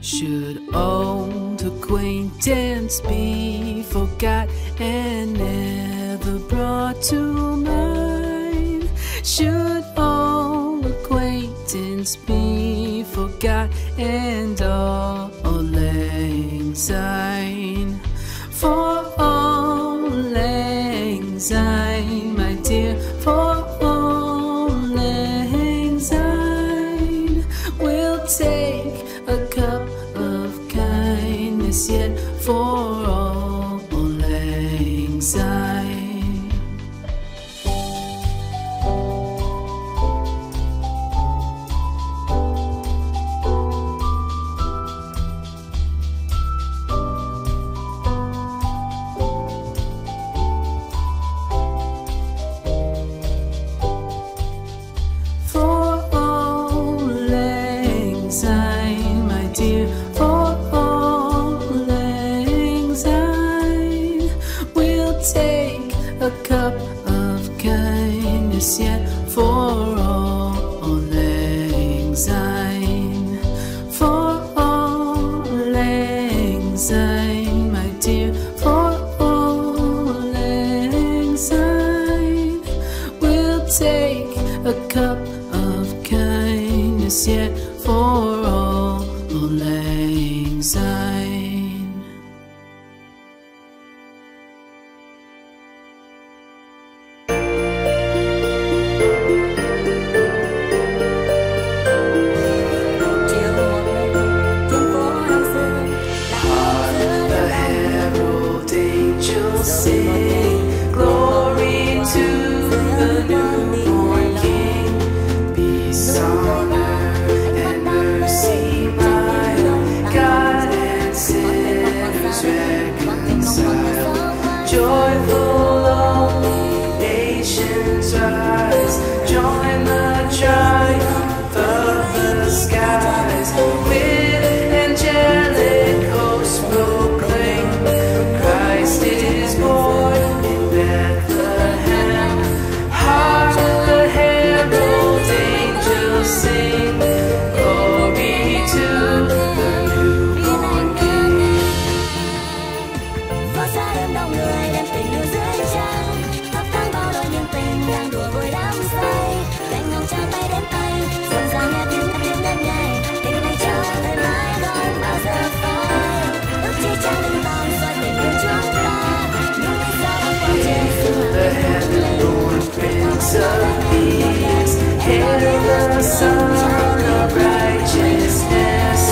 Should old acquaintance be forgot and never brought to mind? Should old acquaintance be forgot and all lang syne? For all lang syne, my dear, for all lang syne, we'll take a cup of kindness yet for all lang syne. A cup of kindness yet for all lang syne. For all lang syne, my dear, for all lang syne, we'll take a cup of kindness yet for all lang syne. Sing glory to the newborn King. Peace on earth and mercy mild, God and sinners reconciled. Joyful all nations rise, join the triumph of the skies. With angelic hosts proclaim, Christ is born in Bethlehem. Hark the herald angels sing, glory to the newborn King. Phố xa đêm đông người đem tình yêu dưới trăng, thắp sáng bao đôi nhân tình đang đùa vui đắm say. Cánh hồng trao tay đến tay, rộn ràng nghe tiếng hát tiếng đến ngày. Tình này cho thời mãi không bao giờ phai. Ước chi trăng linh vòng xoay tình yêu chúng ta. The heaven-born Prince of Peace, hail the Son of Righteousness.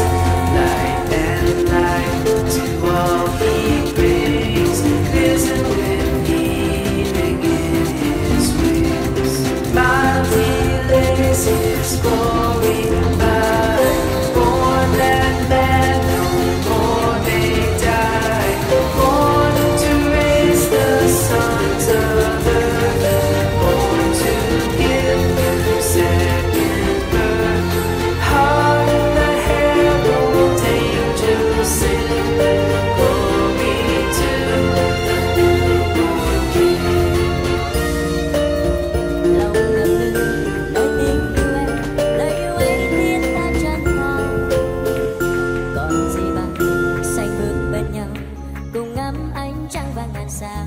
Light and light to all He brings, risen with healing in His wings. Mild He lays His glory by, born that man no more may die, born to raise the sons of earth, born to give them second birth. Hark the herald angels sing, glory to the newborn King. Lòng ngập ngừng nói tiếng yêu em, lời yêu ấy khiến ta chân hoàng. Còn gì bằng xanh bước bên nhau, cùng ngắm ánh trăng vàng ngàn sao.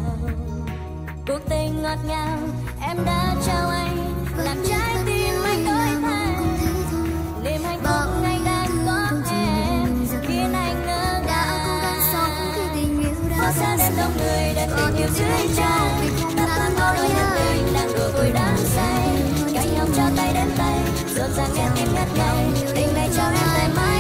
Cuộc tình ngọt ngào em đã trao anh, làm trái tim anh đổi thay. Niềm hạnh phúc anh đang có em, khiến anh ngỡ ngàng. Phố xa đêm đông người đem tình yêu dưới trăng, thắp sáng bao đôi nhân tình đang đùa vui đắm say. Cánh hồng trao tay đến tay, rộn ràng nghe tiếng ngất ngây. Tình này cho em tay mãi